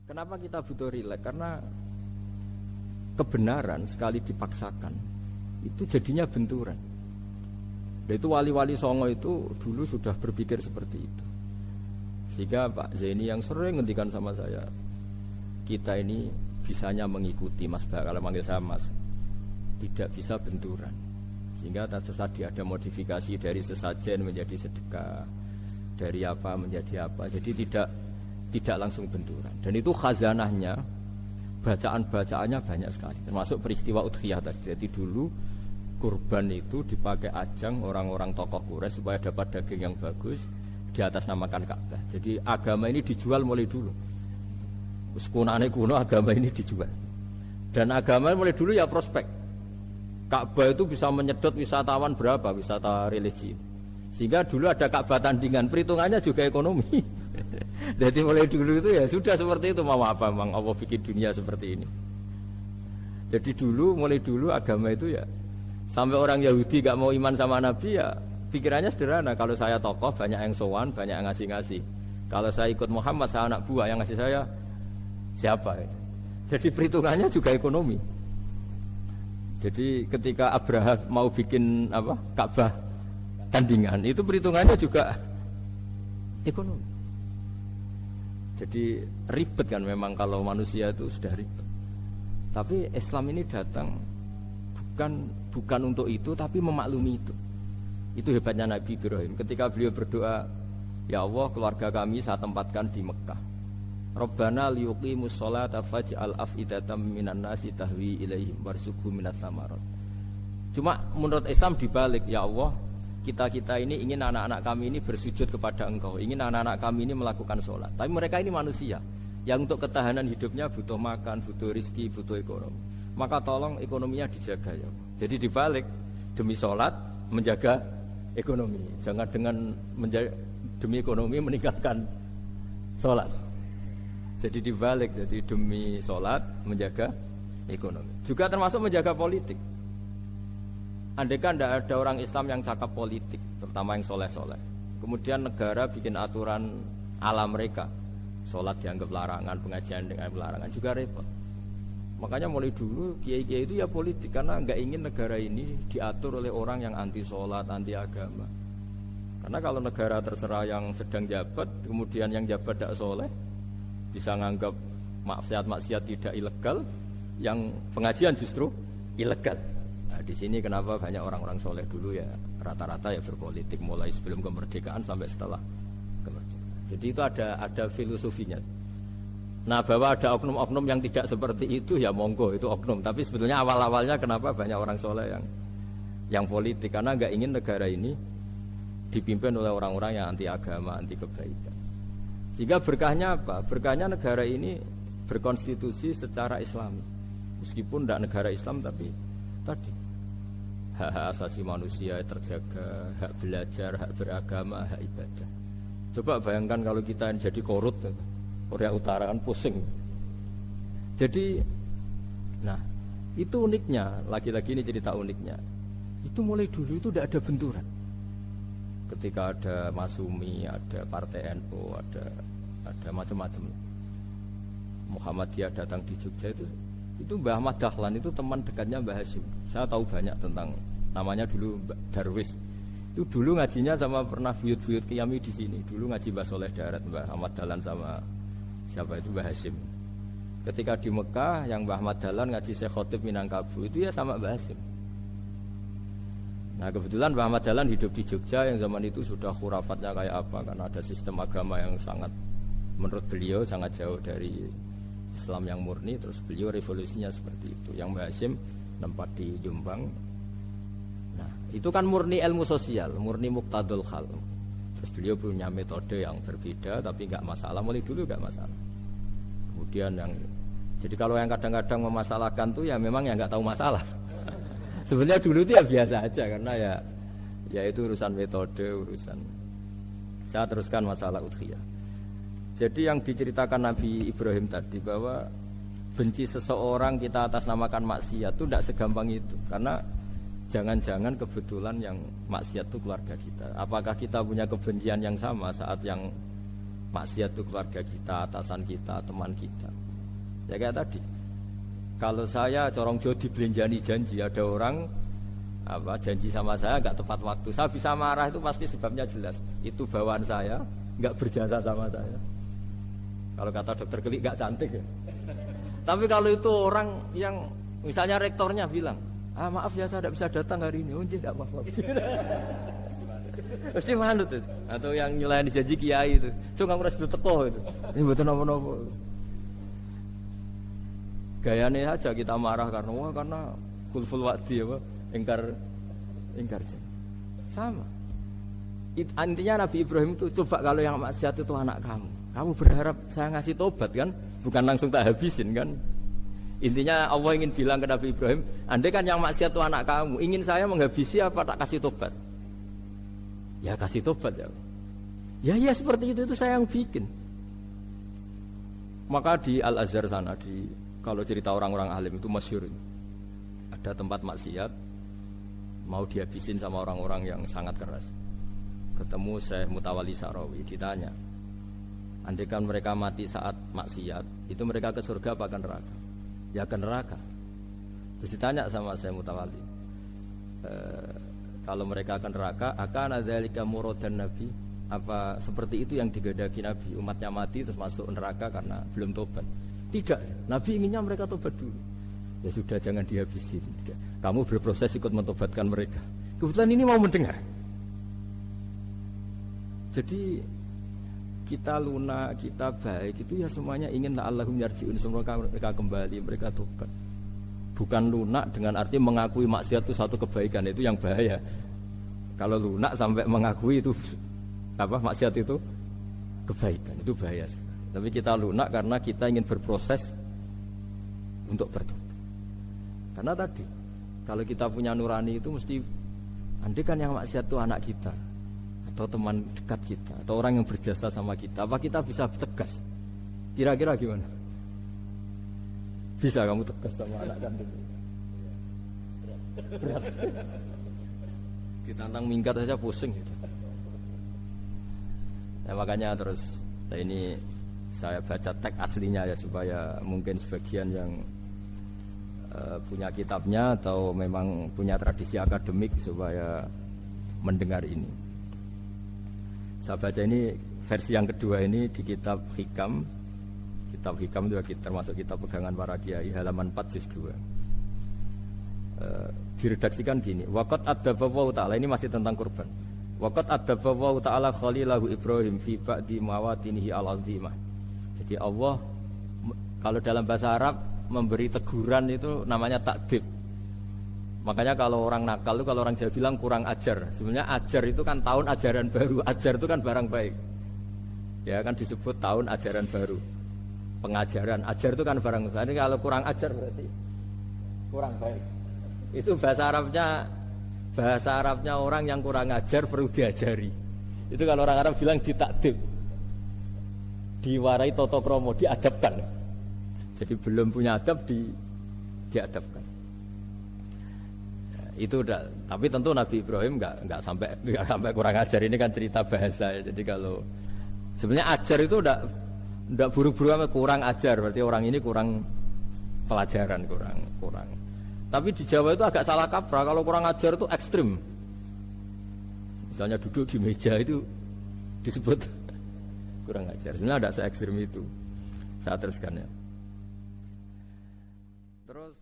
Kenapa kita butuh rileks? Karena kebenaran sekali dipaksakan itu jadinya benturan. Dan itu wali-wali songo itu dulu sudah berpikir seperti itu. Sehingga Pak Zaini yang sering ngendikan sama saya, kita ini bisanya mengikuti Mas Bah, kalau manggil saya Mas, tidak bisa benturan. Sehingga tadi ada modifikasi dari sesajen menjadi sedekah, dari apa menjadi apa. Jadi tidak langsung benturan. Dan itu khazanahnya, bacaan-bacaannya banyak sekali. Termasuk peristiwa Udhiyah tadi. Jadi dulu kurban itu dipakai ajang orang-orang tokoh Quraisy supaya dapat daging yang bagus, di atas namakan Ka'bah. Jadi agama ini dijual mulai dulu. Kunane kuno agama ini dijual. Dan agama mulai dulu ya prospek. Ka'bah itu bisa menyedot wisatawan berapa, wisata religi. Sehingga dulu ada Ka'bah tandingan, perhitungannya juga ekonomi. Jadi mulai dulu itu ya sudah seperti itu, mau apa Mang Allah bikin dunia seperti ini. Jadi dulu mulai dulu agama itu ya sampai orang Yahudi gak mau iman sama Nabi ya pikirannya sederhana, kalau saya tokoh banyak yang sowan, banyak yang ngasih-ngasih. Kalau saya ikut Muhammad, saya anak buah, yang ngasih saya siapa? Jadi perhitungannya juga ekonomi. Jadi ketika Abraham mau bikin Ka'bah tandingan, itu perhitungannya juga ekonomi. Jadi ribet kan memang kalau manusia itu sudah ribet. Tapi Islam ini datang bukan untuk itu, tapi memaklumi itu. Itu hebatnya Nabi Ibrahim. Ketika beliau berdoa, ya Allah, keluarga kami saya tempatkan di Mekah. Rabbana liyuqimus sholata faj'al af'idatam minan nasi tahwi ilaihim warzuqhum minas samarat. Cuma menurut Islam dibalik, ya Allah, kita ini ingin anak-anak kami ini bersujud kepada Engkau, ingin anak-anak kami ini melakukan sholat. Tapi mereka ini manusia yang untuk ketahanan hidupnya butuh makan, butuh rizki, butuh ekonomi. Maka tolong ekonominya dijaga ya. Jadi dibalik, demi sholat menjaga ekonomi. Jangan dengan demi ekonomi meninggalkan sholat. Jadi dibalik, jadi demi sholat menjaga ekonomi. Juga termasuk menjaga politik. Andaikan tidak ada orang Islam yang cakap politik, terutama yang soleh-soleh, kemudian negara bikin aturan ala mereka, sholat dianggap larangan, pengajian dengan larangan, juga repot. Makanya mulai dulu kiai-kiai itu ya politik, karena nggak ingin negara ini diatur oleh orang yang anti sholat, anti agama. Karena kalau negara terserah yang sedang jabat, kemudian yang jabat tidak soleh, bisa nganggap maksiat-maksiat tidak ilegal, yang pengajian justru ilegal. Nah, di sini kenapa banyak orang-orang soleh dulu ya rata-rata ya berpolitik mulai sebelum kemerdekaan sampai setelah kemerdekaan. Jadi itu ada filosofinya. Nah, bahwa ada oknum-oknum yang tidak seperti itu ya monggo, itu oknum. Tapi sebetulnya awal-awalnya kenapa banyak orang soleh yang politik, karena nggak ingin negara ini dipimpin oleh orang-orang yang anti agama, anti kebaikan. Sehingga berkahnya apa? Berkahnya negara ini berkonstitusi secara Islami. Meskipun tidak negara Islam, tapi tadi hak asasi manusia terjaga, hak belajar, hak beragama, hak ibadah. Coba bayangkan kalau kita jadi korut, Korea Utara kan pusing. Jadi, nah itu uniknya, lagi-lagi ini cerita uniknya. Itu mulai dulu itu tidak ada benturan. Ketika ada Masumi, ada Partai NU, ada macam-macam. Muhammadiyah datang di Jogja itu Mbah Ahmad Dahlan itu teman dekatnya Mbah Hasyim. Saya tahu banyak tentang, namanya dulu Darwis. Itu dulu ngajinya sama pernah buyut-buyut Qiyami di sini. Dulu ngaji Mbah Soleh Darat, Mbah Ahmad Dahlan sama siapa itu Mbah Hasyim. Ketika di Mekah yang Mbah Ahmad Dahlan ngaji Syekh Khotib Minangkabau itu ya sama Mbah Hasyim. Nah kebetulan Mbah Ahmad Dahlan hidup di Jogja yang zaman itu sudah khurafatnya kayak apa, karena ada sistem agama yang sangat, menurut beliau sangat jauh dari Islam yang murni. Terus beliau revolusinya seperti itu. Yang Mbah Hasyim tempat di Jombang. Nah itu kan murni ilmu sosial, murni muqtadul khal. Terus beliau punya metode yang berbeda, tapi nggak masalah, mulai dulu nggak masalah. Kemudian jadi kalau yang kadang-kadang memasalahkan tuh ya memang yang nggak tahu masalah. Sebenarnya dulu itu ya biasa aja, karena ya itu urusan metode, urusan. Saya teruskan masalah udhiyah. Jadi yang diceritakan Nabi Ibrahim tadi, bahwa benci seseorang kita atas namakan maksiat itu tidak segampang itu. Karena jangan-jangan kebetulan yang maksiat itu keluarga kita. Apakah kita punya kebencian yang sama saat yang maksiat itu keluarga kita, atasan kita, teman kita. Ya kayak tadi. Kalau saya corong jo dibelenjani janji, ada orang janji sama saya nggak tepat waktu, saya bisa marah, itu pasti sebabnya jelas. Itu bawaan saya nggak berjasa sama saya. Kalau kata dokter Geli nggak cantik ya. Tapi kalau itu orang yang misalnya rektornya bilang, maaf ya saya tidak bisa datang hari ini, tidak apa-apa. Pasti manut itu. Atau yang nyelani janji kiai itu, cuma ngurus itu teko itu. Ini betul apa-apa. Gayanya saja kita marah karena khulful wa'di apa? Ingkar janji. Sama. Intinya Nabi Ibrahim itu coba kalau yang maksiat itu anak kamu berharap saya ngasih tobat kan? Bukan langsung tak habisin kan? Intinya Allah ingin bilang ke Nabi Ibrahim, andai kan yang maksiat itu anak kamu, ingin saya menghabisi apa tak kasih tobat? Ya kasih tobat ya. Ya seperti itu saya yang bikin. Maka di Al-Azhar sana kalau cerita orang-orang alim itu masyhur. Ada tempat maksiat mau dihabisin sama orang-orang yang sangat keras. Ketemu Syekh Mutawalli Sa'rawi, ditanya, andai kan mereka mati saat maksiat, itu mereka ke surga apa ke neraka? Ya ke neraka. Terus ditanya sama Syekh Mutawalli, kalau mereka ke neraka, akan adzalika muradan Nabi? Apa seperti itu yang digandaki Nabi, umatnya mati terus masuk neraka karena belum tobat? Tidak, Nabi inginnya mereka tobat dulu. Ya sudah, jangan dihabisin. Kamu berproses ikut mentobatkan mereka. Kebetulan ini mau mendengar. Jadi kita lunak, kita baik itu ya semuanya ingin la'allahum yarji'un, semoga mereka kembali, mereka tobat. Bukan lunak dengan arti mengakui maksiat itu satu kebaikan, itu yang bahaya. Kalau lunak sampai mengakui itu maksiat itu kebaikan, itu bahaya sekali. Tapi kita lunak karena kita ingin berproses untuk bertobat. Karena tadi kalau kita punya nurani itu mesti, andai kan yang maksiat itu anak kita atau teman dekat kita atau orang yang berjasa sama kita, apa kita bisa tegas? Kira-kira gimana? Bisa kamu tegas sama anak kandung? Berat. Ditantang minggat saja pusing gitu. Ya, makanya terus ini saya baca teks aslinya ya, supaya mungkin sebagian yang punya kitabnya atau memang punya tradisi akademik supaya mendengar ini. Saya baca ini versi yang kedua ini di kitab Hikam. Kitab Hikam itu termasuk kitab pegangan para kiai, halaman 4 juz 2. Diredaksikan gini, waqad adzabahu ta'ala, ini masih tentang kurban. Waqad adzabahu ta'ala khalilahu Ibrahim fi ba'di mawatinihi al-azimah. Jadi Allah kalau dalam bahasa Arab memberi teguran itu namanya takdib. Makanya kalau orang nakal itu, kalau orang Jawa bilang kurang ajar. Sebenarnya ajar itu kan tahun ajaran baru. Ajar itu kan barang baik. Ya kan disebut tahun ajaran baru. Pengajaran, ajar itu kan barang baik. Jadi kalau kurang ajar berarti kurang baik. Itu bahasa Arabnya orang yang kurang ajar perlu diajari. Itu kalau orang Arab bilang ditakdib. Diwarai toto kromo, diadabkan. Jadi belum punya adab diadabkan. Itu udah, tapi tentu Nabi Ibrahim nggak sampai kurang ajar. Ini kan cerita bahasa ya. Jadi kalau sebenarnya ajar itu udah buruk-buruk, kurang ajar berarti orang ini kurang pelajaran, kurang. Tapi di Jawa itu agak salah kaprah. Kalau kurang ajar itu ekstrim. Misalnya duduk di meja itu disebut kurang ajar. Sebenarnya tidak se ekstrim itu. Saya teruskan ya. Terus